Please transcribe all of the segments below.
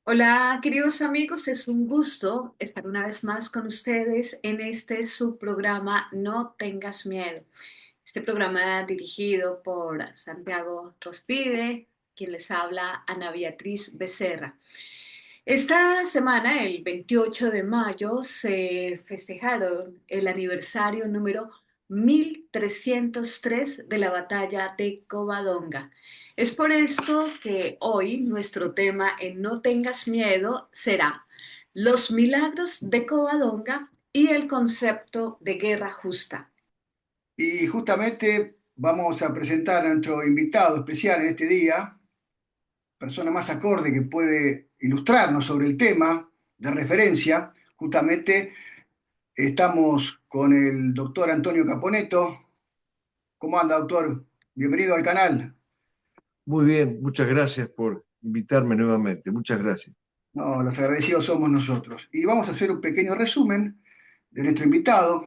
Hola, queridos amigos, es un gusto estar una vez más con ustedes en este subprograma No tengas miedo. Este programa dirigido por Santiago Rospide, quien les habla, Ana Beatriz Becerra. Esta semana, el 28 de mayo, se festejaron el aniversario número 1303 de la batalla de Covadonga. Es por esto que hoy nuestro tema en No tengas miedo será los milagros de Covadonga y el concepto de guerra justa. Y justamente vamos a presentar a nuestro invitado especial en este día, persona más acorde que puede ilustrarnos sobre el tema de referencia. Justamente estamos con el doctor Antonio Caponeto. ¿Cómo anda, doctor? Bienvenido al canal. Muy bien, muchas gracias por invitarme nuevamente. Muchas gracias. No, los agradecidos somos nosotros. Y vamos a hacer un pequeño resumen de nuestro invitado,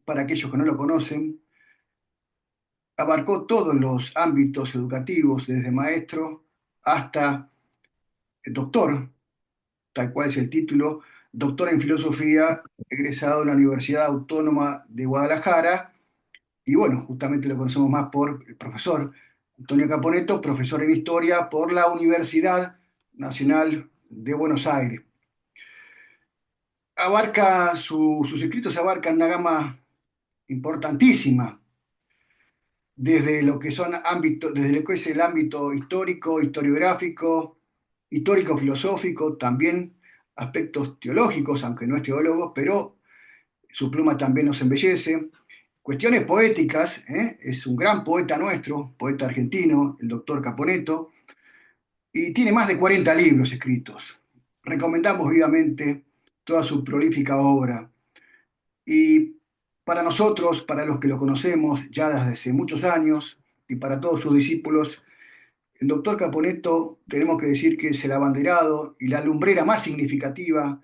para aquellos que no lo conocen. Abarcó todos los ámbitos educativos, desde maestro hasta doctor, tal cual es el título, doctor en filosofía, egresado de la Universidad Autónoma de Guadalajara, y bueno, justamente lo conocemos más por el profesor Antonio Caponeto, profesor en historia por la Universidad Nacional de Buenos Aires. Sus escritos abarcan una gama importantísima, desde lo que son ámbitos, desde lo que es el ámbito histórico, historiográfico, histórico-filosófico, también aspectos teológicos, aunque no es teólogo, pero su pluma también nos embellece. Cuestiones poéticas, ¿eh? Es un gran poeta nuestro, poeta argentino, el doctor Caponeto, y tiene más de 40 libros escritos. Recomendamos vivamente toda su prolífica obra. Y para nosotros, para los que lo conocemos ya desde hace muchos años, y para todos sus discípulos, el doctor Caponeto tenemos que decir que es el abanderado y la lumbrera más significativa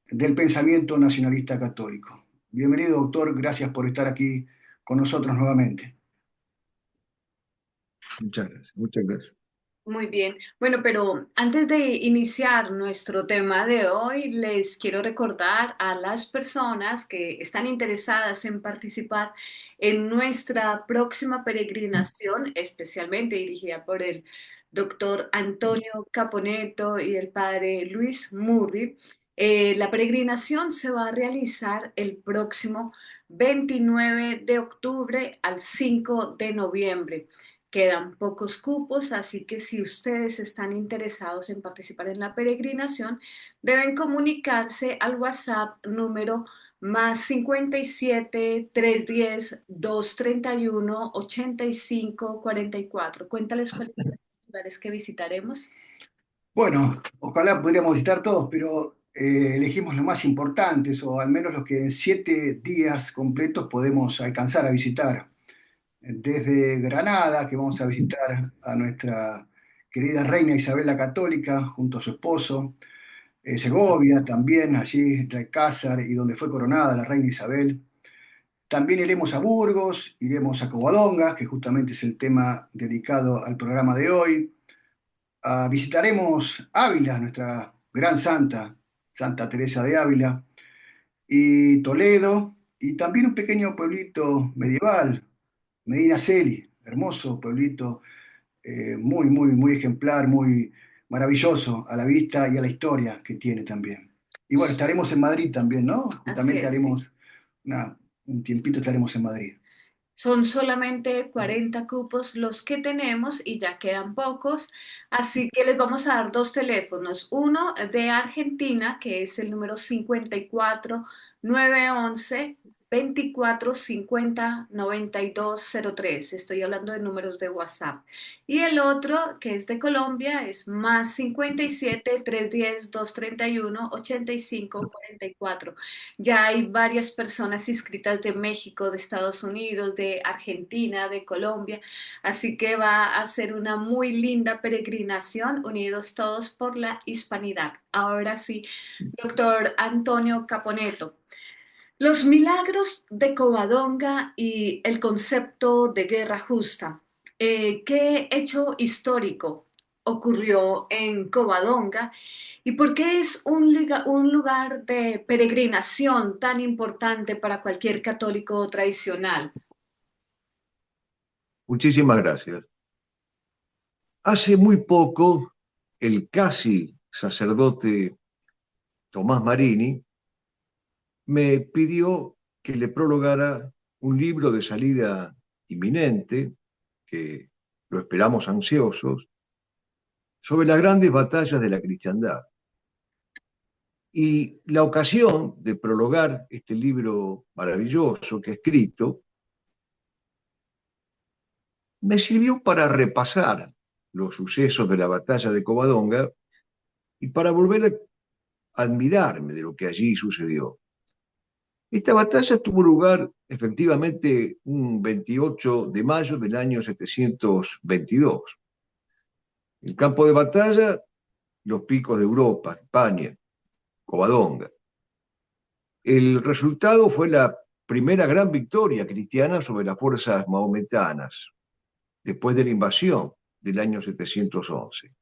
del pensamiento nacionalista católico. Bienvenido, doctor, gracias por estar aquí con nosotros nuevamente. Muchas gracias. Muchas gracias. Muy bien. Bueno, pero antes de iniciar nuestro tema de hoy, les quiero recordar a las personas que están interesadas en participar en nuestra próxima peregrinación, especialmente dirigida por el doctor Antonio Caponeto y el padre Luis Murri. La peregrinación se va a realizar el próximo 29 de octubre al 5 de noviembre. Quedan pocos cupos, así que si ustedes están interesados en participar en la peregrinación, deben comunicarse al WhatsApp número más 57 310 231 85 44. Cuéntales cuáles son los lugares que visitaremos. Bueno, ojalá pudiéramos visitar todos, pero elegimos los más importantes, o al menos los que en 7 días completos podemos alcanzar a visitar. Desde Granada, que vamos a visitar a nuestra querida reina Isabel la Católica junto a su esposo. Segovia también, allí el Alcázar y donde fue coronada la reina Isabel. También iremos a Burgos, iremos a Covadonga, que justamente es el tema dedicado al programa de hoy. Visitaremos Ávila, nuestra gran santa, Santa Teresa de Ávila, y Toledo, y también un pequeño pueblito medieval, Medina Celi, hermoso pueblito, muy ejemplar, muy maravilloso a la vista y a la historia que tiene también. Y bueno, estaremos en Madrid también, ¿no? Así Justamente es, sí. haremos un tiempito, estaremos en Madrid. Son solamente 40 cupos los que tenemos y ya quedan pocos, así que les vamos a dar dos teléfonos. Uno de Argentina, que es el número 54 911 2450 9203. Estoy hablando de números de WhatsApp. Y el otro, que es de Colombia, es más 57 310 231 85 44. Ya hay varias personas inscritas de México, de Estados Unidos, de Argentina, de Colombia, así que va a ser una muy linda peregrinación, unidos todos por la hispanidad. Ahora sí, doctor Antonio Caponeto, los milagros de Covadonga y el concepto de guerra justa. ¿Qué hecho histórico ocurrió en Covadonga ¿Y por qué es un lugar de peregrinación tan importante para cualquier católico tradicional? Muchísimas gracias. Hace muy poco, el casi sacerdote Tomás Marini me pidió que le prologara un libro de salida inminente, que lo esperamos ansiosos, sobre las grandes batallas de la cristiandad. Y la ocasión de prologar este libro maravilloso que he escrito me sirvió para repasar los sucesos de la batalla de Covadonga y para volver a admirarme de lo que allí sucedió. Esta batalla tuvo lugar efectivamente un 28 de mayo del año 722. El campo de batalla, los picos de Europa, España, Covadonga. El resultado fue la primera gran victoria cristiana sobre las fuerzas mahometanas, después de la invasión del año 711.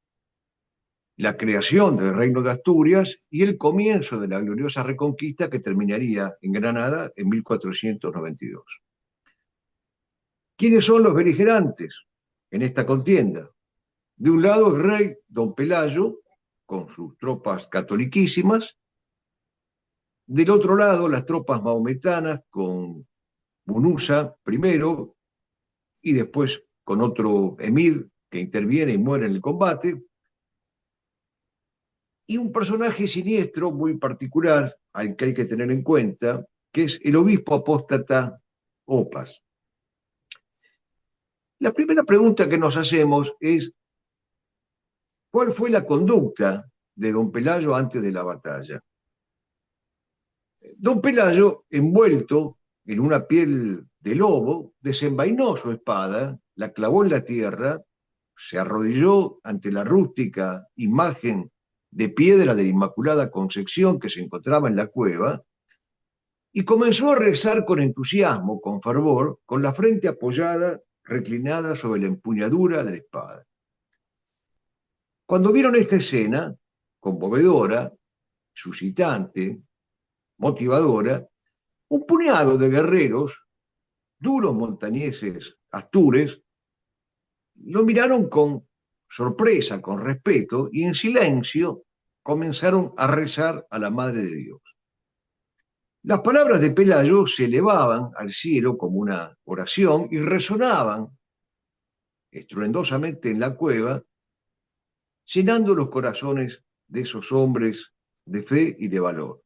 La creación del Reino de Asturias y el comienzo de la gloriosa reconquista que terminaría en Granada en 1492. ¿Quiénes son los beligerantes en esta contienda? De un lado, el rey Don Pelayo, con sus tropas catoliquísimas. Del otro lado, las tropas mahometanas, con Munuza primero y después con otro emir que interviene y muere en el combate. Y un personaje siniestro muy particular al que hay que tener en cuenta, que es el obispo apóstata Opas. La primera pregunta que nos hacemos es, ¿cuál fue la conducta de don Pelayo antes de la batalla? Don Pelayo, envuelto en una piel de lobo, desenvainó su espada, la clavó en la tierra, se arrodilló ante la rústica imagen de piedra de la Inmaculada Concepción que se encontraba en la cueva y comenzó a rezar con entusiasmo, con fervor, con la frente apoyada, reclinada sobre la empuñadura de la espada. Cuando vieron esta escena, conmovedora, suscitante, motivadora, un puñado de guerreros, duros montañeses astures, lo miraron con sorpresa, con respeto, y en silencio comenzaron a rezar a la Madre de Dios. Las palabras de Pelayo se elevaban al cielo como una oración y resonaban estruendosamente en la cueva, llenando los corazones de esos hombres de fe y de valor.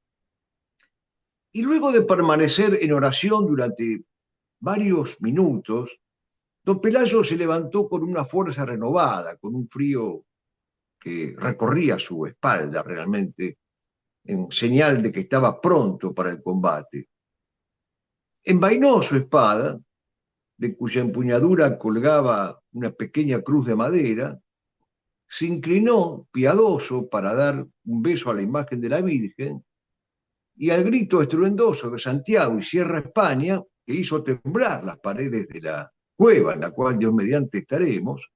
Y luego de permanecer en oración durante varios minutos, don Pelayo se levantó con una fuerza renovada, con un frío que recorría su espalda realmente, en señal de que estaba pronto para el combate. Envainó su espada, de cuya empuñadura colgaba una pequeña cruz de madera, se inclinó piadoso para dar un beso a la imagen de la Virgen, y al grito estruendoso de Santiago y Cierra España, que hizo temblar las paredes de la cueva en la cual Dios mediante estaremos,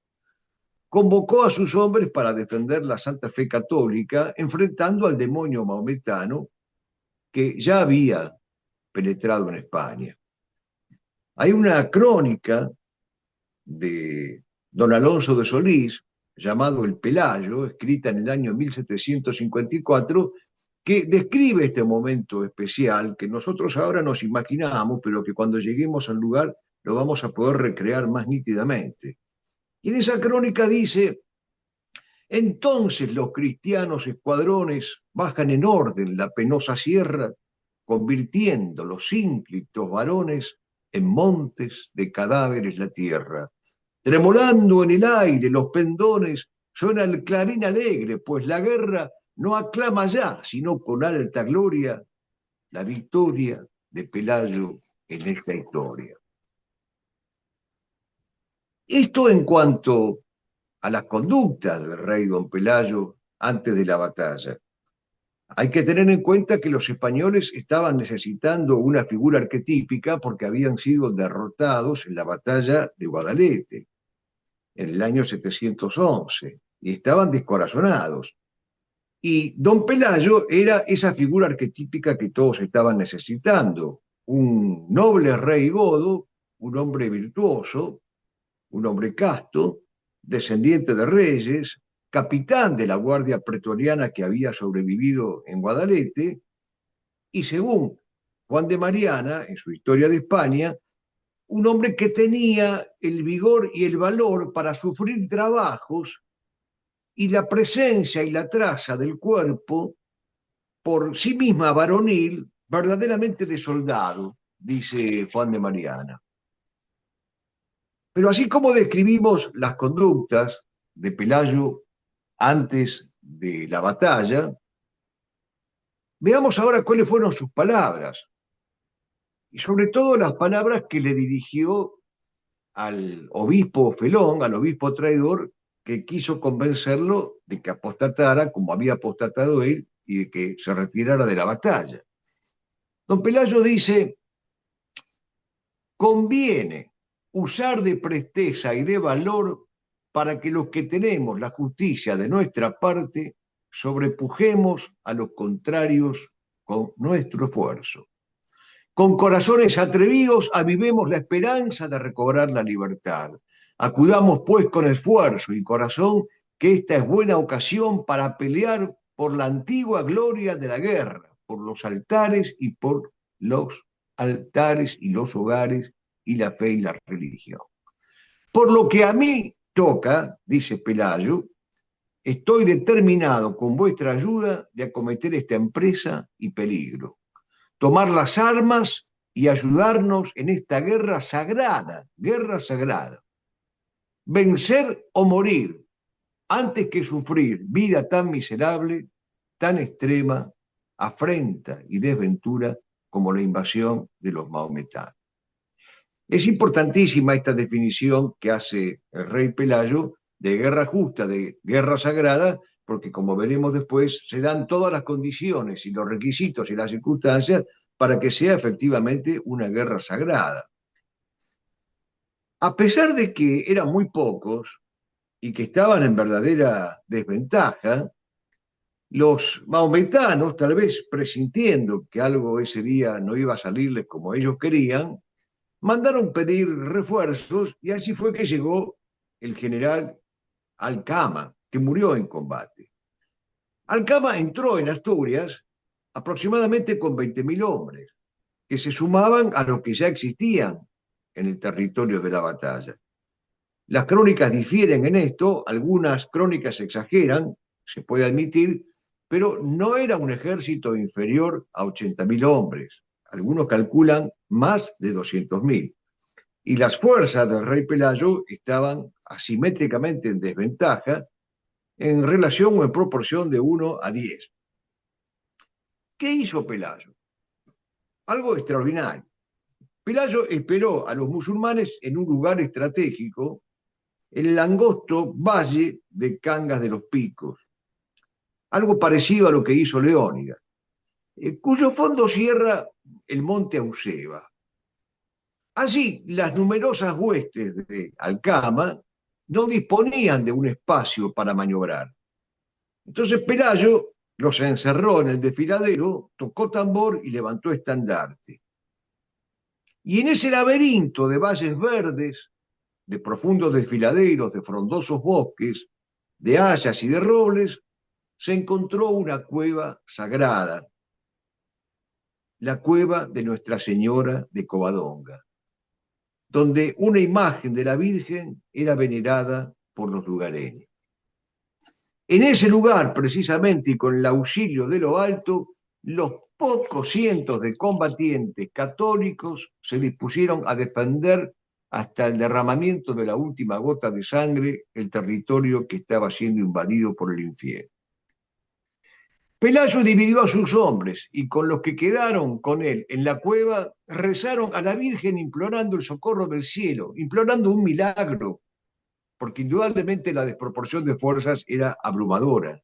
convocó a sus hombres para defender la santa fe católica, enfrentando al demonio maometano que ya había penetrado en España. Hay una crónica de don Alonso de Solís, llamado El Pelayo, escrita en el año 1754, que describe este momento especial que nosotros ahora nos imaginamos, pero que cuando lleguemos al lugar lo vamos a poder recrear más nítidamente. Y en esa crónica dice: entonces los cristianos escuadrones bajan en orden la penosa sierra, convirtiendo los ínclitos varones en montes de cadáveres la tierra. Tremolando en el aire los pendones, suena el clarín alegre, pues la guerra no aclama ya, sino con alta gloria, la victoria de Pelayo en esta historia. Esto en cuanto a las conductas del rey don Pelayo antes de la batalla. Hay que tener en cuenta que los españoles estaban necesitando una figura arquetípica porque habían sido derrotados en la batalla de Y don Pelayo era esa figura arquetípica que todos estaban necesitando, un noble rey godo, un hombre virtuoso, un hombre casto, descendiente de reyes, capitán de la guardia pretoriana que había sobrevivido en Guadalete, y según Juan de Mariana, en su Historia de España, un hombre que tenía el vigor y el valor para sufrir trabajos y la presencia y la traza del cuerpo por sí misma varonil, verdaderamente de soldado, dice Juan de Mariana. Pero así como describimos las conductas de Pelayo antes de la batalla, veamos ahora cuáles fueron sus palabras, y sobre todo las palabras que le dirigió al obispo Felón, al obispo traidor, que quiso convencerlo de que apostatara como había apostatado él y de que se retirara de la batalla. Don Pelayo dice: conviene usar de presteza y de valor para que los que tenemos la justicia de nuestra parte sobrepujemos a los contrarios con nuestro esfuerzo. Con corazones atrevidos avivemos la esperanza de recobrar la libertad. Acudamos pues con esfuerzo y corazón, que esta es buena ocasión para pelear por la antigua gloria de la guerra, por los altares y por los altares y los hogares y la fe y la religión. Por lo que a mí toca, dice Pelayo, estoy determinado con vuestra ayuda de acometer esta empresa y peligro, tomar las armas y ayudarnos en esta guerra sagrada, vencer o morir antes que sufrir vida tan miserable, tan extrema, afrenta y desventura como la invasión de los maometanos. Es importantísima esta definición que hace el rey Pelayo de guerra justa, de guerra sagrada, porque como veremos después, se dan todas las condiciones y los requisitos y las circunstancias para que sea efectivamente una guerra sagrada. A pesar de que eran muy pocos y que estaban en verdadera desventaja, los maometanos, tal vez presintiendo que algo ese día no iba a salirles como ellos querían, mandaron pedir refuerzos y así fue que llegó el general Alcama, que murió en combate. Alcama entró en Asturias aproximadamente con 20.000 hombres, que se sumaban a los que ya existían en el territorio de la batalla. Las crónicas difieren en esto, algunas crónicas exageran, se puede admitir, pero no era un ejército inferior a 80.000 hombres. Algunos calculan más de 200.000. Y las fuerzas del rey Pelayo estaban asimétricamente en desventaja en relación o en proporción de 1 a 10. ¿Qué hizo Pelayo? Algo extraordinario. Pelayo esperó a los musulmanes en un lugar estratégico, en el angosto valle de Cangas de los Picos, algo parecido a lo que hizo Leónidas, cuyo fondo cierra el monte Auseba. Allí las numerosas huestes de Alcama no disponían de un espacio para maniobrar. Entonces Pelayo los encerró en el desfiladero, tocó tambor y levantó estandarte. Y en ese laberinto de valles verdes, de profundos desfiladeros, de frondosos bosques, de hayas y de robles, se encontró una cueva sagrada, la cueva de Nuestra Señora de Covadonga, donde una imagen de la Virgen era venerada por los lugareños. En ese lugar, precisamente, y con el auxilio de lo alto, los pocos cientos de combatientes católicos se dispusieron a defender hasta el derramamiento de la última gota de sangre el territorio que estaba siendo invadido por el infierno. Pelayo dividió a sus hombres y con los que quedaron con él en la cueva rezaron a la Virgen implorando el socorro del cielo, implorando un milagro, porque indudablemente la desproporción de fuerzas era abrumadora.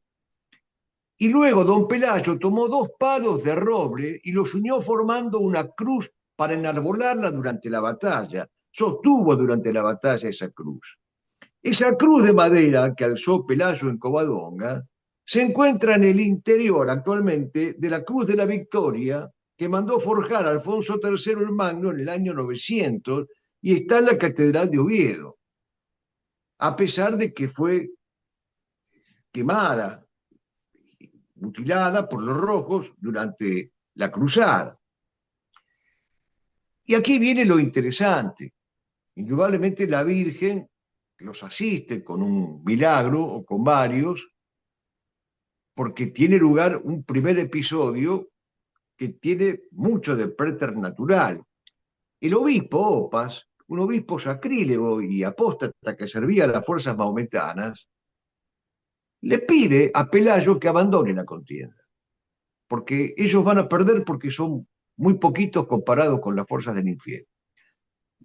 Y luego don Pelayo tomó 2 palos de roble y los unió formando una cruz para enarbolarla durante la batalla. Sostuvo durante la batalla esa cruz. Esa cruz de madera que alzó Pelayo en Covadonga se encuentra en el interior actualmente de la Cruz de la Victoria que mandó forjar Alfonso III el Magno en el año 900 y está en la Catedral de Oviedo, a pesar de que fue quemada, mutilada por los rojos durante la cruzada. Y aquí viene lo interesante. Indudablemente la Virgen los asiste con un milagro o con varios, porque tiene lugar un primer episodio que tiene mucho de preternatural. El obispo Opas, un obispo sacrílego y apóstata que servía a las fuerzas maometanas, le pide a Pelayo que abandone la contienda, porque ellos van a perder porque son muy poquitos comparados con las fuerzas del infierno.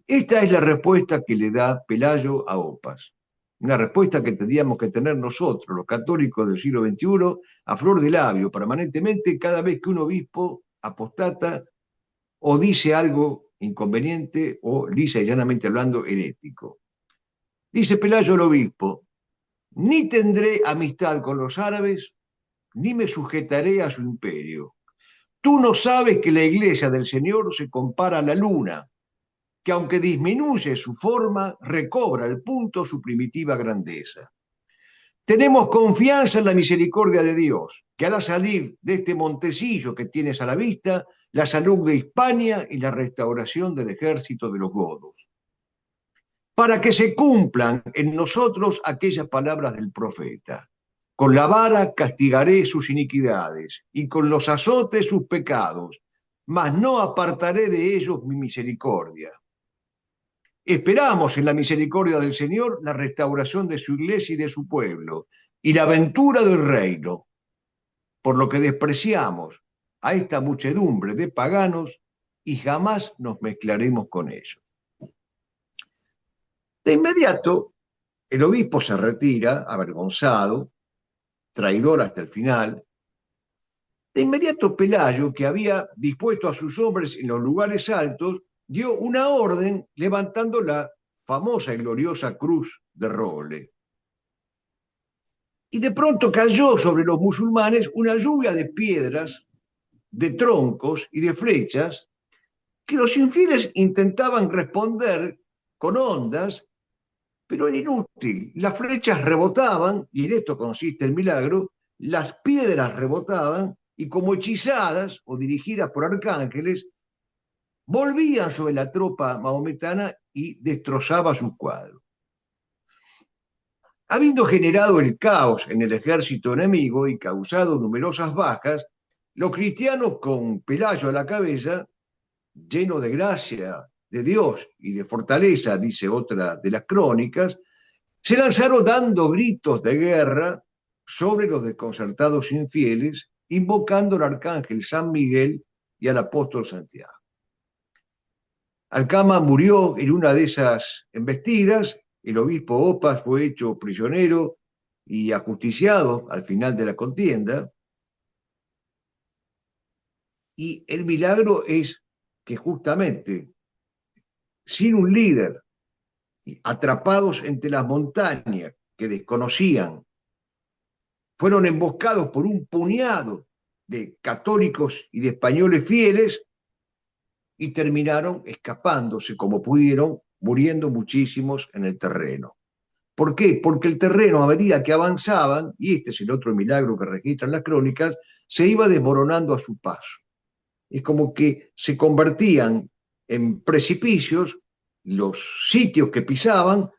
Esta es la respuesta que le da Pelayo a Opas. Una respuesta que tendríamos que tener nosotros, los católicos del siglo XXI, a flor de labio, permanentemente, cada vez que un obispo apostata o dice algo inconveniente o, lisa y llanamente hablando, herético. Dice Pelayo al obispo: ni tendré amistad con los árabes, ni me sujetaré a su imperio. Tú no sabes que la iglesia del Señor se compara a la luna, que aunque disminuye su forma, recobra al punto su primitiva grandeza. Tenemos confianza en la misericordia de Dios, que hará salir de este montecillo que tienes a la vista la salud de Hispania y la restauración del ejército de los godos, para que se cumplan en nosotros aquellas palabras del profeta: con la vara castigaré sus iniquidades y con los azotes sus pecados, mas no apartaré de ellos mi misericordia. Esperamos en la misericordia del Señor la restauración de su iglesia y de su pueblo y la ventura del reino, por lo que despreciamos a esta muchedumbre de paganos y jamás nos mezclaremos con ellos. De inmediato, el obispo se retira, avergonzado, traidor hasta el final. De inmediato Pelayo, que había dispuesto a sus hombres en los lugares altos, dio una orden levantando la famosa y gloriosa cruz de roble. Y de pronto cayó sobre los musulmanes una lluvia de piedras, de troncos y de flechas que los infieles intentaban responder con ondas, pero era inútil. Las flechas rebotaban, y en esto consiste el milagro, las piedras rebotaban y como hechizadas o dirigidas por arcángeles, volvían sobre la tropa maometana y destrozaba sus cuadros. Habiendo generado el caos en el ejército enemigo y causado numerosas bajas, los cristianos, con Pelayo a la cabeza, lleno de gracia de Dios y de fortaleza, dice otra de las crónicas, se lanzaron dando gritos de guerra sobre los desconcertados infieles, invocando al arcángel San Miguel y al apóstol Santiago. Alcama murió en una de esas embestidas, el obispo Opas fue hecho prisionero y ajusticiado al final de la contienda, y el milagro es que justamente sin un líder, atrapados entre las montañas que desconocían, fueron emboscados por un puñado de católicos y de españoles fieles y terminaron escapándose como pudieron, muriendo muchísimos en el terreno. ¿Por qué? Porque el terreno, a medida que avanzaban, y este es el otro milagro que registran las crónicas, se iba desmoronando a su paso. Es como que se convertían en precipicios los sitios que pisaban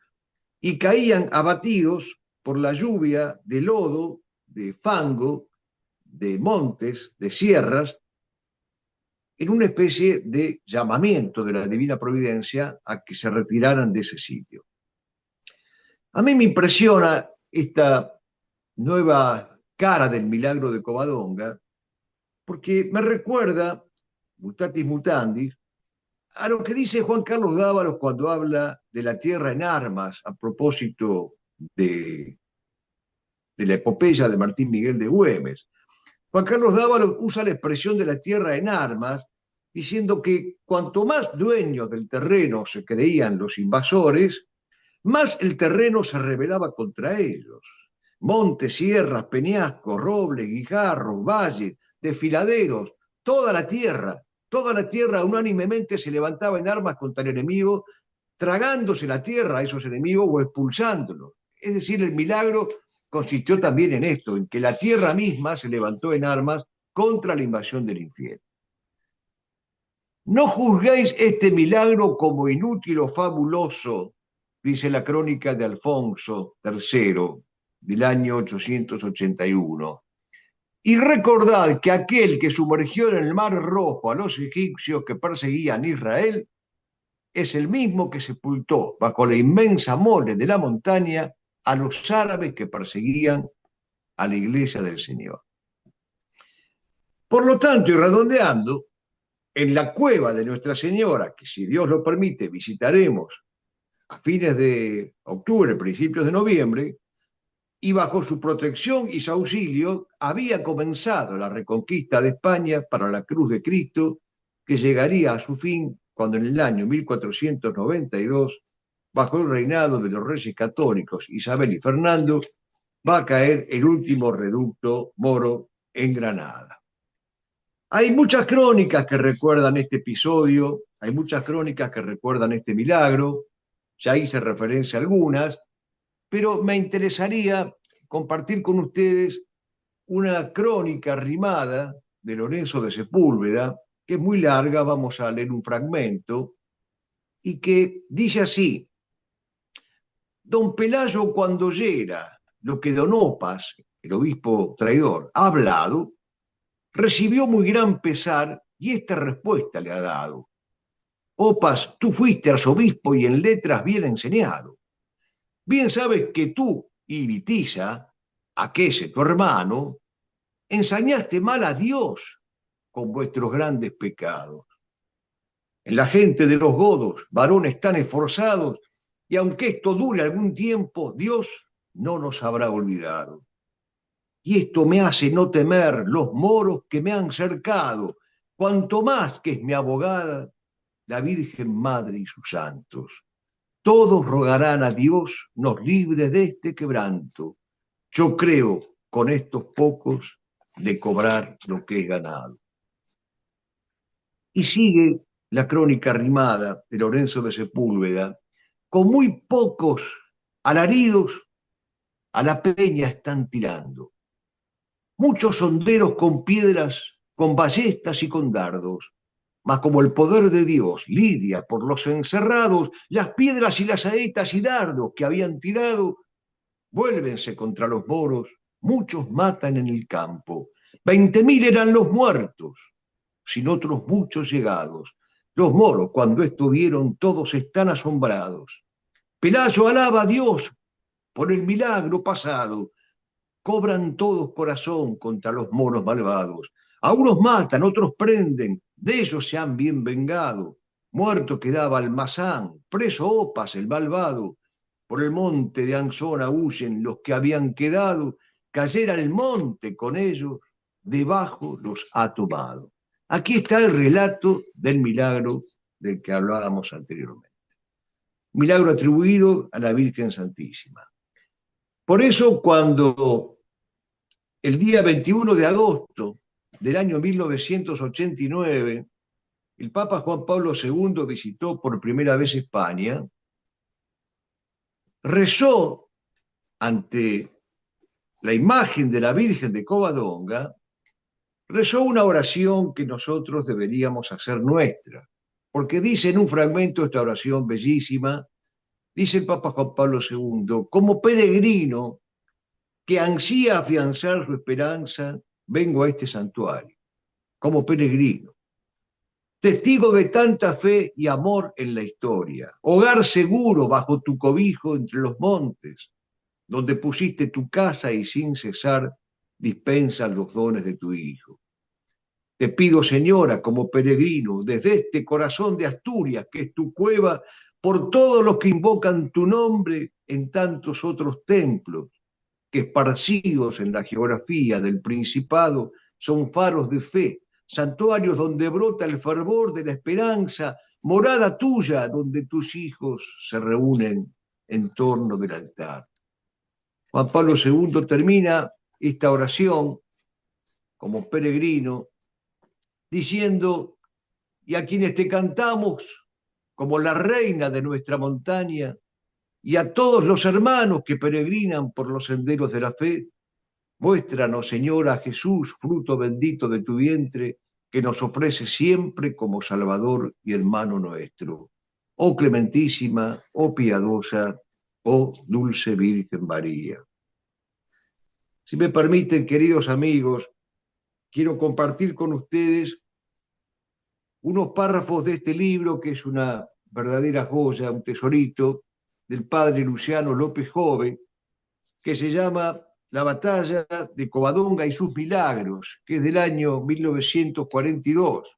y caían abatidos por la lluvia de lodo, de fango, de montes, de sierras, en una especie de llamamiento de la divina providencia a que se retiraran de ese sitio. A mí me impresiona esta nueva cara del milagro de Covadonga, porque me recuerda, mutatis mutandis, a lo que dice Juan Carlos Dávalos cuando habla de la tierra en armas a propósito de la epopeya de Martín Miguel de Güemes. Juan Carlos Dávalos usa la expresión de la tierra en armas, diciendo que cuanto más dueños del terreno se creían los invasores, más el terreno se rebelaba contra ellos. montes, sierras, peñascos, robles, guijarros, valles, desfiladeros, toda la tierra unánimemente se levantaba en armas contra el enemigo, tragándose la tierra a esos enemigos o expulsándolos. Es decir, el milagro consistió también en esto, en que la tierra misma se levantó en armas contra la invasión del infierno. No juzguéis este milagro como inútil o fabuloso, dice la crónica de Alfonso III del año 881. Y recordad que aquel que sumergió en el mar rojo a los egipcios que perseguían a Israel es el mismo que sepultó bajo la inmensa mole de la montaña a los árabes que perseguían a la iglesia del Señor. Por lo tanto, y redondeando, en la cueva de Nuestra Señora, que si Dios lo permite visitaremos a fines de octubre, principios de noviembre, y bajo su protección y su auxilio había comenzado la reconquista de España para la cruz de Cristo, que llegaría a su fin cuando en el año 1492, bajo el reinado de los reyes católicos Isabel y Fernando, va a caer el último reducto moro en Granada. Hay muchas crónicas que recuerdan este episodio, hay muchas crónicas que recuerdan este milagro, ya hice referencia a algunas, pero me interesaría compartir con ustedes una crónica rimada de Lorenzo de Sepúlveda, que es muy larga, vamos a leer un fragmento, y que dice así: Don Pelayo cuando oyera lo que Don Opas, el obispo traidor, ha hablado, recibió muy gran pesar y esta respuesta le ha dado. Opas, tú fuiste arzobispo y en letras bien enseñado. Bien sabes que tú y Vitiza, aquese tu hermano, ensañaste mal a Dios con vuestros grandes pecados. En la gente de los godos, varones tan esforzados, y aunque esto dure algún tiempo, Dios no nos habrá olvidado. Y esto me hace no temer los moros que me han cercado, cuanto más que es mi abogada, la Virgen Madre y sus santos. Todos rogarán a Dios nos libre de este quebranto. Yo creo con estos pocos de cobrar lo que he ganado. Y sigue la crónica rimada de Lorenzo de Sepúlveda, con muy pocos alaridos a la peña están tirando. Muchos honderos con piedras, con ballestas y con dardos, mas como el poder de Dios lidia por los encerrados, las piedras y las saetas y dardos que habían tirado, vuélvense contra los moros, muchos matan en el campo. 20.000 eran los muertos, sin otros muchos llegados. Los moros, cuando esto vieron, todos están asombrados. Pelayo alaba a Dios por el milagro pasado. Cobran todos corazón contra los moros malvados. A unos matan, otros prenden, de ellos se han bien vengado. Muerto quedaba Almazán, preso Opas el malvado. Por el monte de Anzona huyen los que habían quedado. Cayera el monte con ellos, debajo los ha tomado. Aquí está el relato del milagro del que hablábamos anteriormente. Milagro atribuido a la Virgen Santísima. Por eso, cuando el día 21 de agosto del año 1989, el Papa Juan Pablo II visitó por primera vez España, rezó ante la imagen de la Virgen de Covadonga, rezó una oración que nosotros deberíamos hacer nuestra, porque dice en un fragmento esta oración bellísima, dice el Papa Juan Pablo II, como peregrino que ansía afianzar su esperanza, vengo a este santuario, como peregrino, testigo de tanta fe y amor en la historia, hogar seguro bajo tu cobijo entre los montes, donde pusiste tu casa y sin cesar dispensas los dones de tu Hijo. Te pido, Señora, como peregrino, desde este corazón de Asturias, que es tu cueva, por todos los que invocan tu nombre en tantos otros templos, que esparcidos en la geografía del Principado son faros de fe, santuarios donde brota el fervor de la esperanza, morada tuya donde tus hijos se reúnen en torno del altar. Juan Pablo II termina esta oración como peregrino diciendo: y a quienes te cantamos como la reina de nuestra montaña, y a todos los hermanos que peregrinan por los senderos de la fe, muéstranos, Señora Jesús, fruto bendito de tu vientre, que nos ofrece siempre como Salvador y hermano nuestro. Oh clementísima, oh piadosa, oh dulce Virgen María. Si me permiten, queridos amigos, quiero compartir con ustedes unos párrafos de este libro, que es una verdadera joya, un tesorito, del padre Luciano López Jove, que se llama La batalla de Covadonga y sus milagros, que es del año 1942.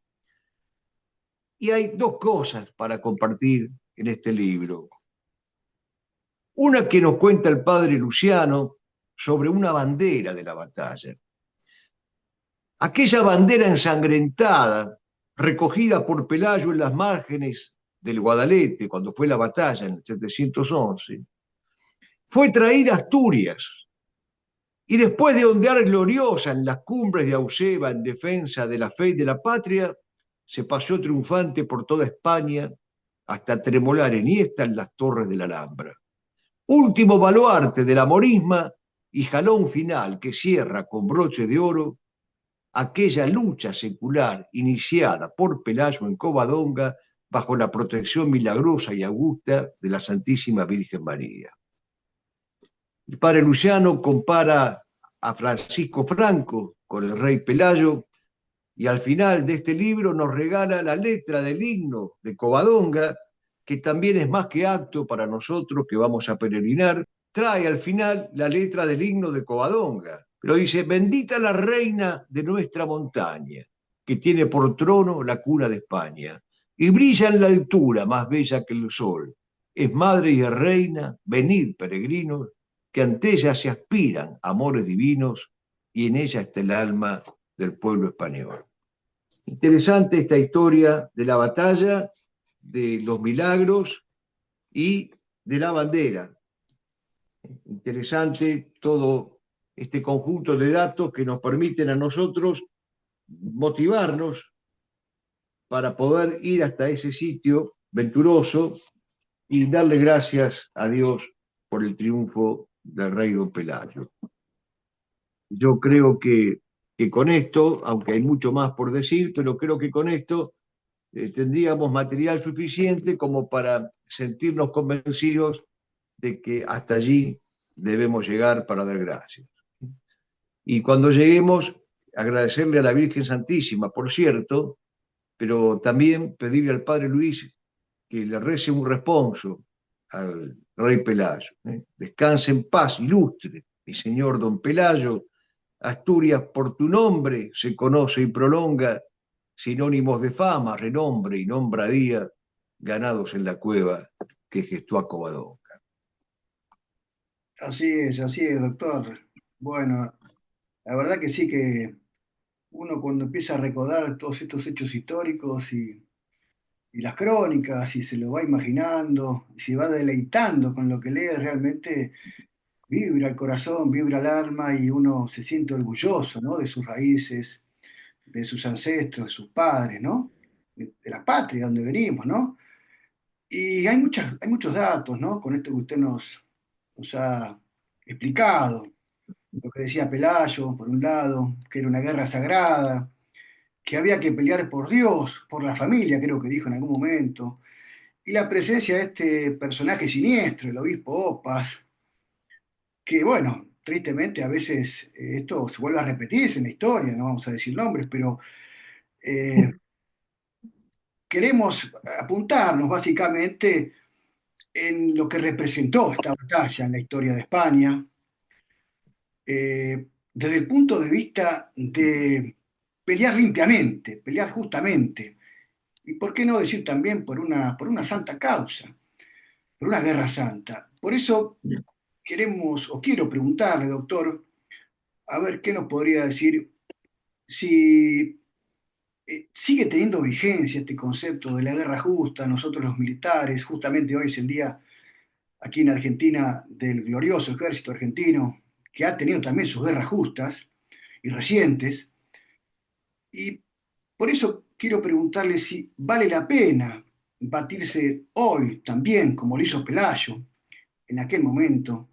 Y hay dos cosas para compartir en este libro. Una que nos cuenta el padre Luciano sobre una bandera de la batalla. Aquella bandera ensangrentada, recogida por Pelayo en las márgenes del Guadalete, cuando fue la batalla en el 711, fue traída a Asturias y después de ondear gloriosa en las cumbres de Auseba en defensa de la fe y de la patria, se pasó triunfante por toda España hasta tremolar enhiesta en las torres de la Alhambra. Último baluarte de la morisma y jalón final que cierra con broche de oro aquella lucha secular iniciada por Pelayo en Covadonga bajo la protección milagrosa y augusta de la Santísima Virgen María. El padre Luciano compara a Francisco Franco con el rey Pelayo y al final de este libro nos regala la letra del himno de Covadonga, que también es más que apto para nosotros que vamos a peregrinar. Trae al final la letra del himno de Covadonga, pero dice: bendita la reina de nuestra montaña, que tiene por trono la cuna de España, y brilla en la altura más bella que el sol. Es madre y es reina, venid peregrinos, que ante ella se aspiran amores divinos, y en ella está el alma del pueblo español. Interesante esta historia de la batalla, de los milagros y de la bandera. Interesante todo este conjunto de datos que nos permiten a nosotros motivarnos para poder ir hasta ese sitio venturoso y darle gracias a Dios por el triunfo del rey Don Pelayo. Yo creo que con esto, aunque hay mucho más por decir, pero creo que con esto tendríamos material suficiente como para sentirnos convencidos de que hasta allí debemos llegar para dar gracias. Y cuando lleguemos, agradecerle a la Virgen Santísima, por cierto, pero también pedirle al Padre Luis que le rece un responso al rey Pelayo. Descanse en paz, ilustre, mi señor don Pelayo. Asturias por tu nombre se conoce y prolonga, sinónimos de fama, renombre y nombradía, ganados en la cueva que gestó a Covadonga. Así es, doctor. Bueno, la verdad que sí que uno cuando empieza a recordar todos estos hechos históricos y las crónicas y se lo va imaginando y se va deleitando con lo que lee, realmente vibra el corazón, vibra el alma y uno se siente orgulloso, ¿no? De sus raíces, de sus ancestros, de sus padres, ¿no? De la patria donde venimos, ¿no? Y hay muchos datos, ¿no? Con esto que usted nos ha explicado. Lo que decía Pelayo, por un lado, que era una guerra sagrada, que había que pelear por Dios, por la familia, creo que dijo en algún momento, y la presencia de este personaje siniestro, el obispo Opas, que bueno, tristemente a veces esto se vuelve a repetirse en la historia, no vamos a decir nombres, pero eh, queremos apuntarnos básicamente en lo que representó esta batalla en la historia de España, desde el punto de vista de pelear limpiamente, pelear justamente, y por qué no decir también por una santa causa, por una guerra santa. Por eso queremos, o quiero preguntarle, doctor, a ver qué nos podría decir si sigue teniendo vigencia este concepto de la guerra justa. Nosotros los militares, justamente hoy es el Día aquí en Argentina del glorioso ejército argentino, que ha tenido también sus guerras justas y recientes. Y por eso quiero preguntarle si vale la pena batirse hoy también, como lo hizo Pelayo en aquel momento.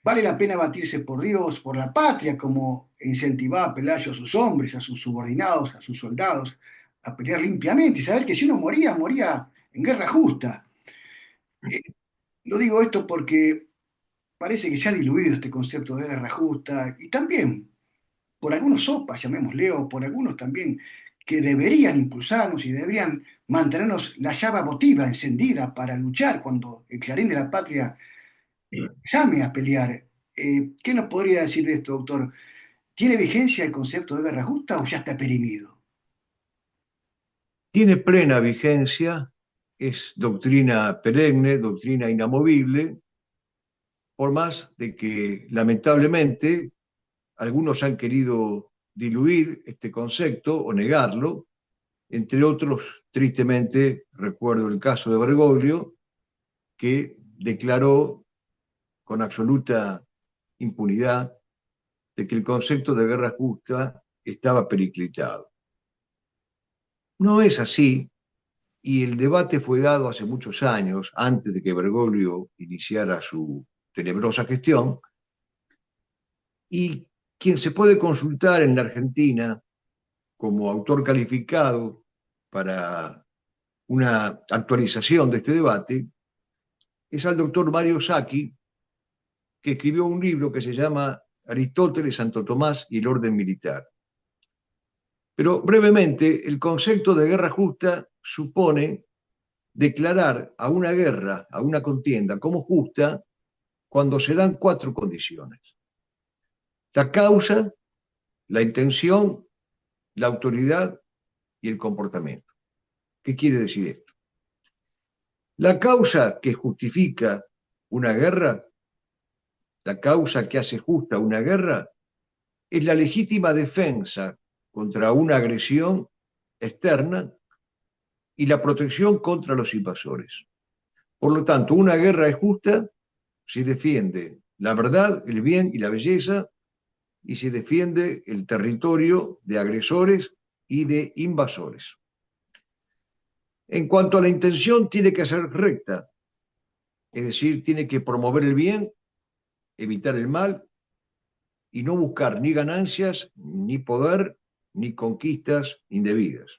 Vale la pena batirse por Dios, por la patria, como incentivaba Pelayo a sus hombres, a sus subordinados, a sus soldados, a pelear limpiamente y saber que si uno moría, moría en guerra justa. Eh, lo digo esto porque parece que se ha diluido este concepto de guerra justa y también por algunos sopas, llamémosle, o por algunos también que deberían impulsarnos y deberían mantenernos la llama votiva encendida para luchar cuando el clarín de la patria llame a pelear. ¿Qué nos podría decir de esto, doctor? ¿Tiene vigencia el concepto de guerra justa o ya está perimido? Tiene plena vigencia, es doctrina perenne, doctrina inamovible, por más de que lamentablemente algunos han querido diluir este concepto o negarlo, entre otros, tristemente, recuerdo el caso de Bergoglio, que declaró con absoluta impunidad de que el concepto de guerra justa estaba periclitado. No es así, y el debate fue dado hace muchos años, antes de que Bergoglio iniciara su tenebrosa gestión, y quien se puede consultar en la Argentina como autor calificado para una actualización de este debate es al doctor Mario Sacchi, que escribió un libro que se llama Aristóteles, Santo Tomás y el orden militar. Pero brevemente, el concepto de guerra justa supone declarar a una guerra, a una contienda como justa cuando se dan cuatro condiciones: la causa, la intención, la autoridad y el comportamiento. ¿Qué quiere decir esto? La causa que justifica una guerra, la causa que hace justa una guerra, es la legítima defensa contra una agresión externa y la protección contra los invasores. Por lo tanto, una guerra es justa si defiende la verdad, el bien y la belleza, y si defiende el territorio de agresores y de invasores. En cuanto a la intención, tiene que ser recta, es decir, tiene que promover el bien, evitar el mal y no buscar ni ganancias, ni poder, ni conquistas indebidas.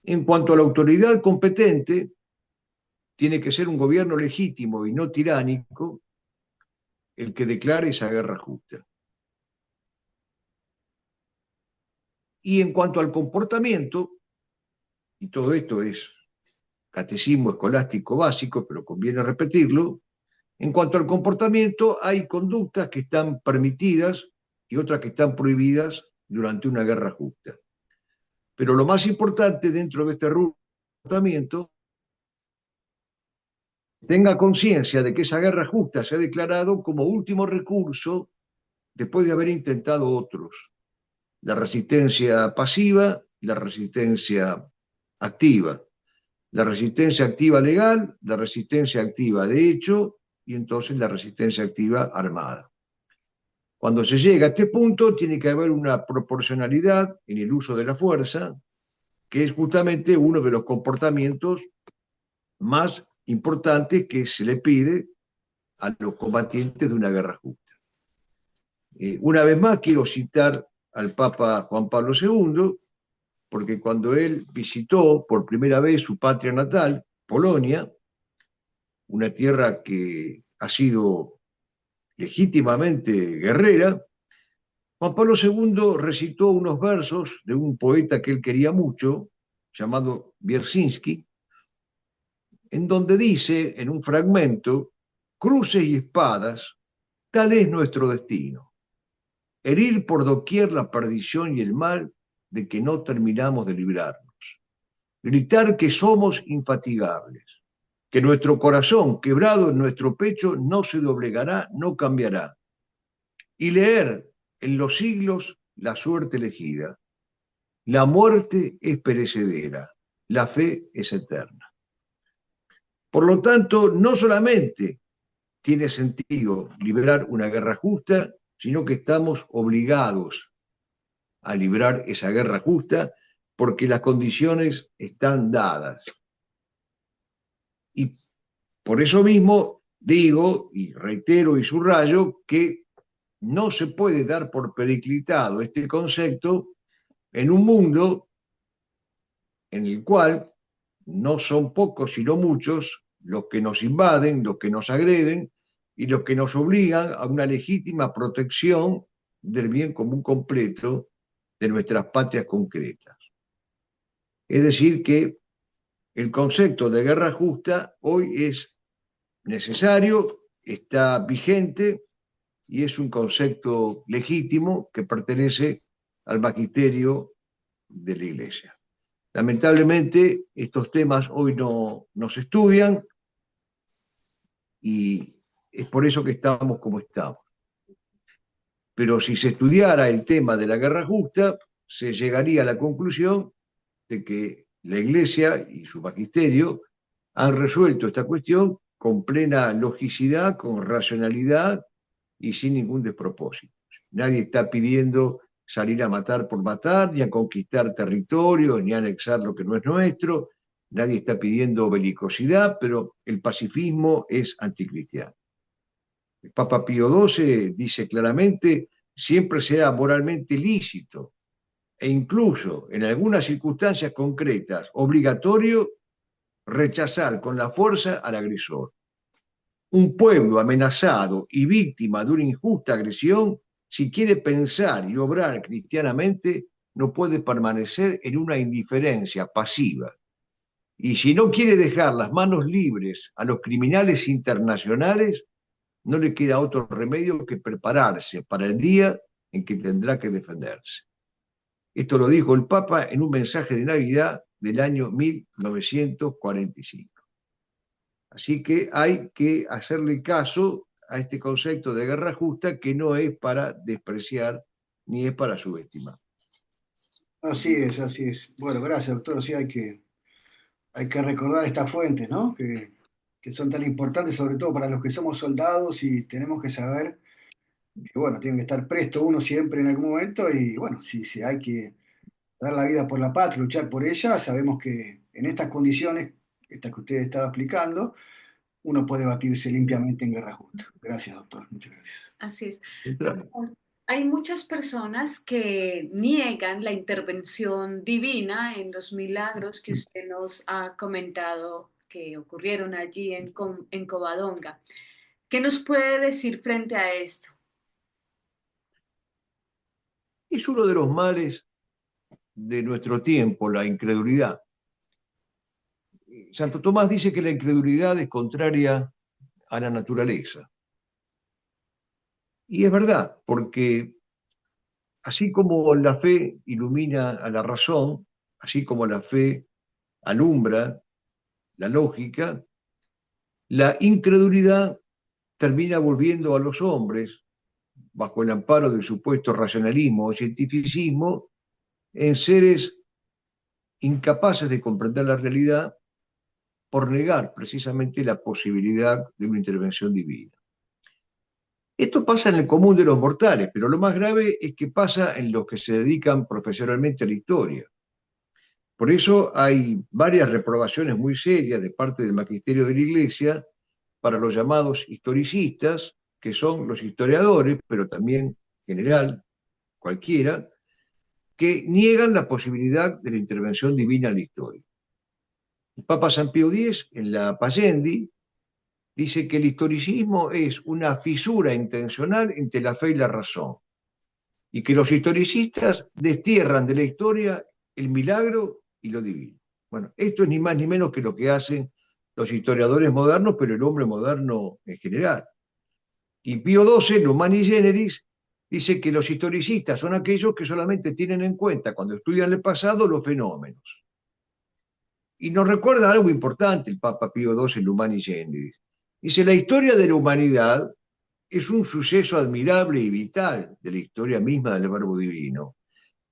En cuanto a la autoridad competente, tiene que ser un gobierno legítimo y no tiránico el que declare esa guerra justa. Y en cuanto al comportamiento, y todo esto es catecismo escolástico básico, pero conviene repetirlo, en cuanto al comportamiento hay conductas que están permitidas y otras que están prohibidas durante una guerra justa. Pero lo más importante dentro de este comportamiento, tenga conciencia de que esa guerra justa se ha declarado como último recurso después de haber intentado otros: la resistencia pasiva y la resistencia activa. La resistencia activa legal, la resistencia activa de hecho y entonces la resistencia activa armada. Cuando se llega a este punto tiene que haber una proporcionalidad en el uso de la fuerza, que es justamente uno de los comportamientos más importantes que se le pide a los combatientes de una guerra justa. Una vez más quiero citar al Papa Juan Pablo II, porque cuando él visitó por primera vez su patria natal, Polonia, una tierra que ha sido legítimamente guerrera, Juan Pablo II recitó unos versos de un poeta que él quería mucho, llamado Wierzyński, en donde dice, en un fragmento: cruces y espadas, tal es nuestro destino. Herir por doquier la perdición y el mal de que no terminamos de librarnos. Gritar que somos infatigables, que nuestro corazón quebrado en nuestro pecho no se doblegará, no cambiará. Y leer en los siglos la suerte elegida. La muerte es perecedera, la fe es eterna. Por lo tanto, no solamente tiene sentido librar una guerra justa, sino que estamos obligados a librar esa guerra justa porque las condiciones están dadas. Y por eso mismo digo y reitero y subrayo que no se puede dar por periclitado este concepto en un mundo en el cual no son pocos sino muchos los que nos invaden, los que nos agreden y los que nos obligan a una legítima protección del bien común completo de nuestras patrias concretas. Es decir, que el concepto de guerra justa hoy es necesario, está vigente y es un concepto legítimo que pertenece al magisterio de la Iglesia. Lamentablemente, estos temas hoy no se estudian y es por eso que estamos como estamos. Pero si se estudiara el tema de la guerra justa, se llegaría a la conclusión de que la Iglesia y su magisterio han resuelto esta cuestión con plena logicidad, con racionalidad y sin ningún despropósito. Nadie está pidiendo salir a matar por matar, ni a conquistar territorios, ni a anexar lo que no es nuestro. Nadie está pidiendo belicosidad, pero el pacifismo es anticristiano. El Papa Pío XII dice claramente, siempre será moralmente lícito e incluso en algunas circunstancias concretas obligatorio rechazar con la fuerza al agresor. Un pueblo amenazado y víctima de una injusta agresión, si quiere pensar y obrar cristianamente, no puede permanecer en una indiferencia pasiva. Y si no quiere dejar las manos libres a los criminales internacionales, no le queda otro remedio que prepararse para el día en que tendrá que defenderse. Esto lo dijo el Papa en un mensaje de Navidad del año 1945. Así que hay que hacerle caso a este concepto de guerra justa que no es para despreciar ni es para subestimar. Así es, así es. Bueno, gracias, doctor. Sí, hay que recordar estas fuentes, ¿no? Que son tan importantes, sobre todo para los que somos soldados y tenemos que saber que, bueno, tienen que estar presto uno siempre en algún momento y, bueno, si hay que dar la vida por la patria, luchar por ella, sabemos que en estas condiciones, estas que usted estaba explicando, uno puede batirse limpiamente en guerra justa. Gracias, doctor. Muchas gracias. Así es. Claro. Hay muchas personas que niegan la intervención divina en los milagros que usted nos ha comentado que ocurrieron allí en Covadonga. ¿Qué nos puede decir frente a esto? Es uno de los males de nuestro tiempo, la incredulidad. Santo Tomás dice que la incredulidad es contraria a la naturaleza. Y es verdad, porque así como la fe ilumina a la razón, así como la fe alumbra la lógica, la incredulidad termina volviendo a los hombres, bajo el amparo del supuesto racionalismo o cientificismo, en seres incapaces de comprender la realidad por negar precisamente la posibilidad de una intervención divina. Esto pasa en el común de los mortales, pero lo más grave es que pasa en los que se dedican profesionalmente a la historia. Por eso hay varias reprobaciones muy serias de parte del magisterio de la Iglesia para los llamados historicistas, que son los historiadores, pero también en general, cualquiera, que niegan la posibilidad de la intervención divina en la historia. El Papa San Pío X, en la Pascendi, dice que el historicismo es una fisura intencional entre la fe y la razón, y que los historicistas destierran de la historia el milagro y lo divino. Bueno, esto es ni más ni menos que lo que hacen los historiadores modernos, pero el hombre moderno en general. Y Pío XII, en Humani Generis, dice que los historicistas son aquellos que solamente tienen en cuenta, cuando estudian el pasado, los fenómenos. Y nos recuerda algo importante el Papa Pío XII en Humani Generis. Dice, la historia de la humanidad es un suceso admirable y vital de la historia misma del Verbo Divino,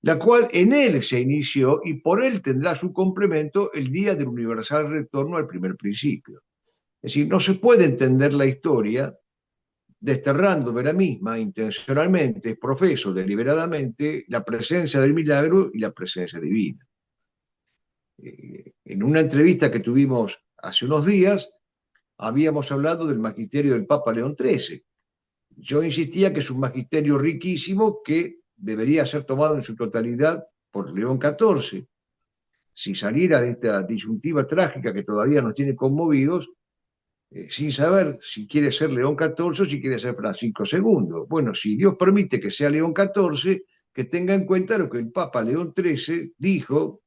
la cual en él se inició y por él tendrá su complemento el día del universal retorno al primer principio. Es decir, no se puede entender la historia desterrando de la misma intencionalmente, profeso deliberadamente, la presencia del milagro y la presencia divina. En una entrevista que tuvimos hace unos días, habíamos hablado del magisterio del Papa León XIII. Yo insistía que es un magisterio riquísimo que debería ser tomado en su totalidad por León XIV. Si saliera de esta disyuntiva trágica que todavía nos tiene conmovidos, sin saber si quiere ser León XIV o si quiere ser Francisco II. Bueno, si Dios permite que sea León XIV, que tenga en cuenta lo que el Papa León XIII dijo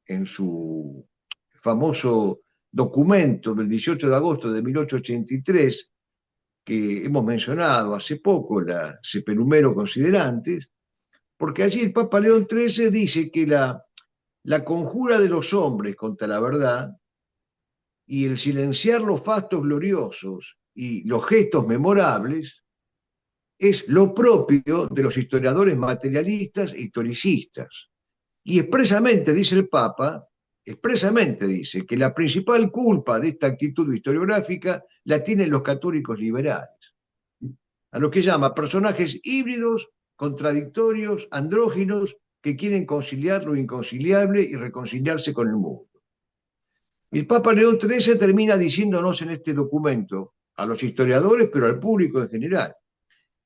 en su famoso documento del 18 de agosto de 1883, que hemos mencionado hace poco, la Sepenumero Considerantes, porque allí el Papa León XIII dice que la conjura de los hombres contra la verdad y el silenciar los fastos gloriosos y los gestos memorables es lo propio de los historiadores materialistas e historicistas. Y expresamente dice el Papa, expresamente dice que la principal culpa de esta actitud historiográfica la tienen los católicos liberales, a lo que llama personajes híbridos, contradictorios, andróginos, que quieren conciliar lo inconciliable y reconciliarse con el mundo. El Papa León XIII termina diciéndonos en este documento, a los historiadores, pero al público en general,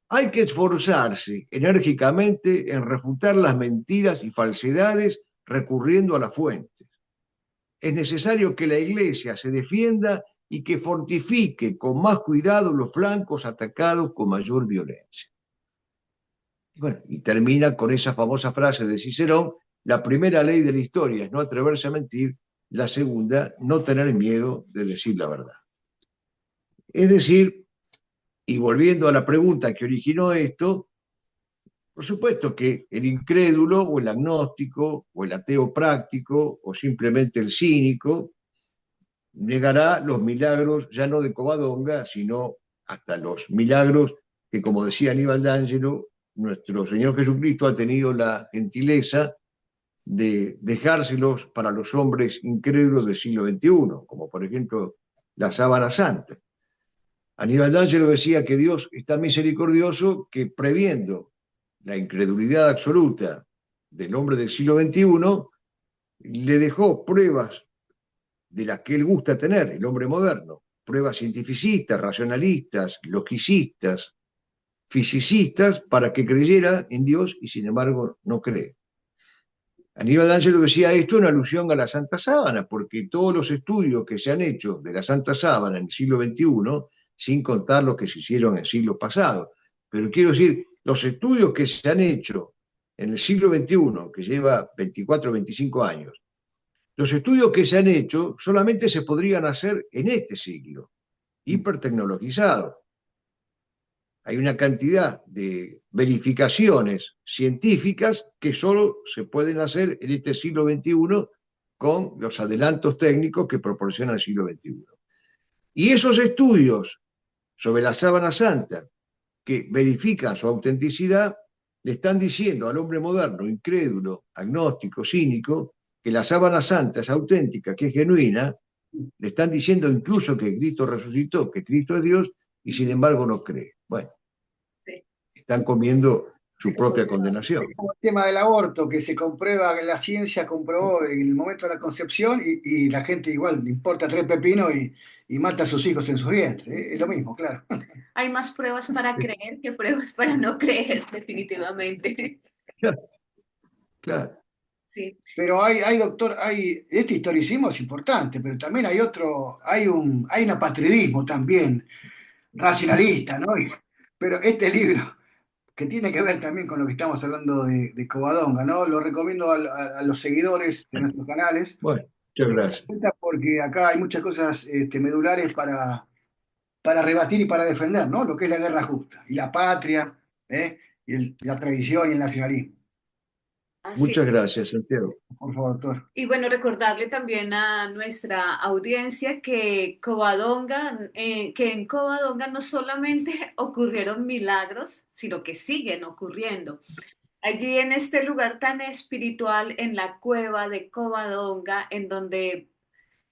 hay que esforzarse enérgicamente en refutar las mentiras y falsedades recurriendo a las fuentes. Es necesario que la Iglesia se defienda y que fortifique con más cuidado los flancos atacados con mayor violencia. Bueno, y termina con esa famosa frase de Cicerón: la primera ley de la historia es no atreverse a mentir, la segunda, no tener miedo de decir la verdad. Es decir, y volviendo a la pregunta que originó esto, por supuesto que el incrédulo o el agnóstico o el ateo práctico o simplemente el cínico negará los milagros ya no de Covadonga, sino hasta los milagros que, como decía Aníbal d'Angelo, nuestro Señor Jesucristo ha tenido la gentileza de dejárselos para los hombres incrédulos del siglo XXI, como por ejemplo la sábana santa. Aníbal d'Angelo decía que Dios es tan misericordioso que, previendo la incredulidad absoluta del hombre del siglo XXI, le dejó pruebas de las que él gusta tener, el hombre moderno, pruebas cientificistas, racionalistas, logicistas, fisicistas, para que creyera en Dios y sin embargo no cree. Aníbal d'Angelo decía esto en alusión a la Santa Sábana, porque todos los estudios que se han hecho de la Santa Sábana en el siglo XXI, sin contar los que se hicieron en siglos pasados, pero quiero decir, los estudios que se han hecho en el siglo XXI, que lleva 24 o 25 años, los estudios que se han hecho solamente se podrían hacer en este siglo, hipertecnologizado. Hay una cantidad de verificaciones científicas que solo se pueden hacer en este siglo XXI con los adelantos técnicos que proporciona el siglo XXI. Y esos estudios sobre la sábana santa que verifican su autenticidad le están diciendo al hombre moderno, incrédulo, agnóstico, cínico, que la sábana santa es auténtica, que es genuina. Le están diciendo incluso que Cristo resucitó, que Cristo es Dios, y sin embargo no cree. Bueno, Sí. están comiendo su propia condenación. Como el tema del aborto, que se comprueba, que la ciencia comprobó en el momento de la concepción y la gente igual le importa tres pepinos y mata a sus hijos en su vientre. Es lo mismo, claro. Hay más pruebas para creer que pruebas para no creer, definitivamente. Claro. Sí. Pero doctor, este historicismo es importante, pero también hay otro, hay un apatridismo también, racionalista, ¿no? Pero este libro, que tiene que ver también con lo que estamos hablando de Covadonga, ¿no? Lo recomiendo a los seguidores de nuestros canales, Bueno, muchas gracias. porque acá hay muchas cosas medulares para rebatir y para defender, ¿no? Lo que es la guerra justa, y la patria, ¿eh? La tradición y el nacionalismo. Así. Muchas gracias, Santiago. Por favor, doctor. Y bueno, recordarle también a nuestra audiencia que que en Covadonga no solamente ocurrieron milagros, sino que siguen ocurriendo. Allí en este lugar tan espiritual, en la cueva de Covadonga, en donde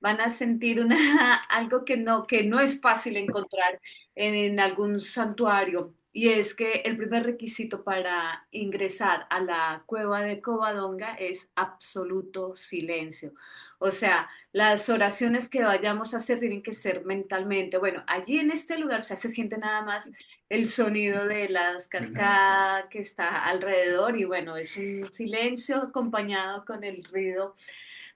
van a sentir una, algo que no es fácil encontrar en algún santuario. Y es que el primer requisito para ingresar a la cueva de Covadonga es absoluto silencio. O sea, las oraciones que vayamos a hacer tienen que ser mentalmente. Bueno, allí en este lugar, o sea, se siente nada más el sonido de las cascadas que está alrededor y bueno, es un silencio acompañado con el ruido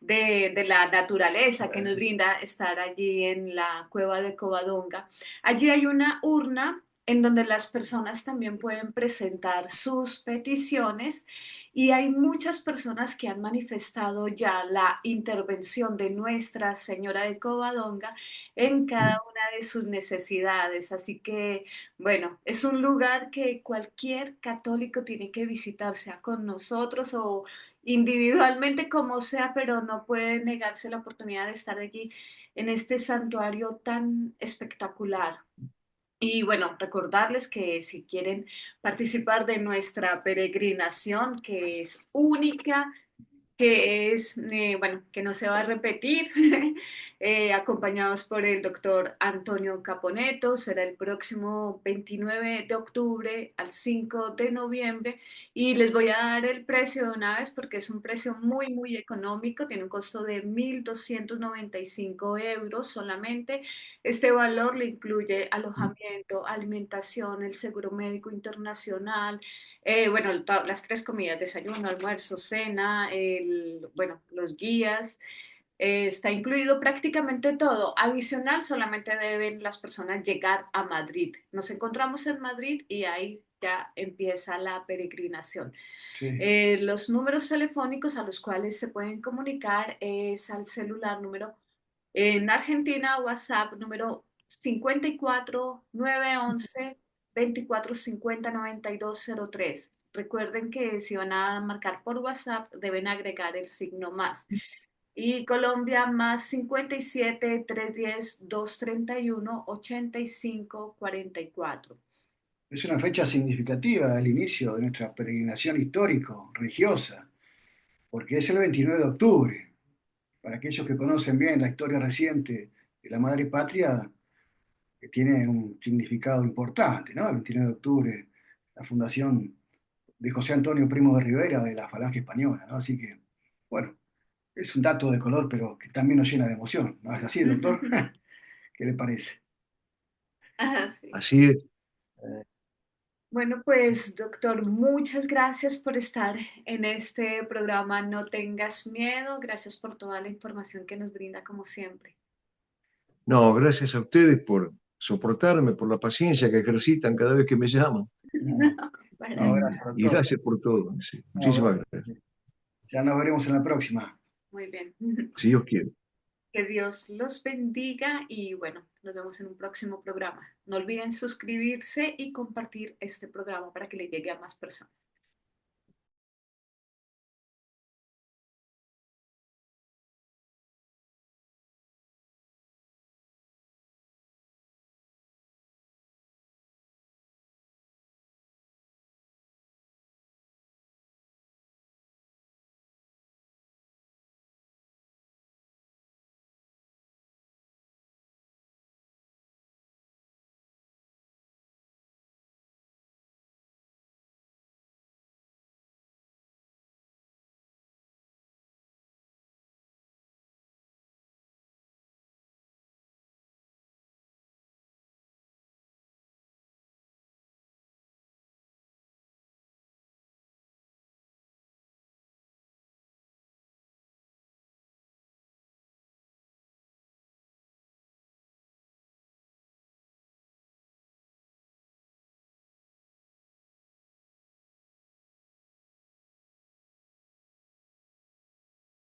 de la naturaleza que nos brinda estar allí en la cueva de Covadonga. Allí hay una urna en donde las personas también pueden presentar sus peticiones y hay muchas personas que han manifestado ya la intervención de Nuestra Señora de Covadonga en cada una de sus necesidades. Así que, bueno, es un lugar que cualquier católico tiene que visitar, sea con nosotros o individualmente como sea, pero no puede negarse la oportunidad de estar allí en este santuario tan espectacular. Y bueno, recordarles que si quieren participar de nuestra peregrinación, que es única, que es, bueno, que no se va a repetir, acompañados por el doctor Antonio Caponeto. Será el próximo 29 de octubre al 5 de noviembre y les voy a dar el precio de una vez porque es un precio muy, muy económico, tiene un costo de 1.295 € solamente. Este valor le incluye alojamiento, alimentación, el seguro médico internacional, bueno, las tres comidas, desayuno, almuerzo, cena, bueno, los guías, está incluido prácticamente todo. Adicional, solamente deben las personas llegar a Madrid. Nos encontramos en Madrid y ahí ya empieza la peregrinación. Sí. Los números telefónicos a los cuales se pueden comunicar es al celular número en Argentina, WhatsApp número 54 911 2450 9203. Recuerden que si van a marcar por WhatsApp deben agregar el signo más. Y Colombia más 57 310 231 85 44. Es una fecha significativa del inicio de nuestra peregrinación histórico-religiosa, porque es el 29 de octubre. Para aquellos que conocen bien la historia reciente de la madre patria, que tiene un significado importante, ¿no? El 29 de octubre, la fundación de José Antonio Primo de Rivera de la Falange Española, ¿no? Así que, bueno, es un dato de color, pero que también nos llena de emoción, ¿no es así, doctor? ¿Qué le parece? Ah, sí. Así es. Bueno, pues doctor, muchas gracias por estar en este programa. No tengas miedo. Gracias por toda la información que nos brinda como siempre. No, gracias a ustedes por soportarme, por la paciencia que ejercitan cada vez que me llaman. No, Para no, nada. gracias, Y doctor. gracias por todo. Sí, No, muchísimas bueno, gracias. ya nos veremos en la próxima. Muy bien. Si Dios quiere. Que Dios los bendiga y bueno, nos vemos en un próximo programa. No olviden suscribirse y compartir este programa para que le llegue a más personas.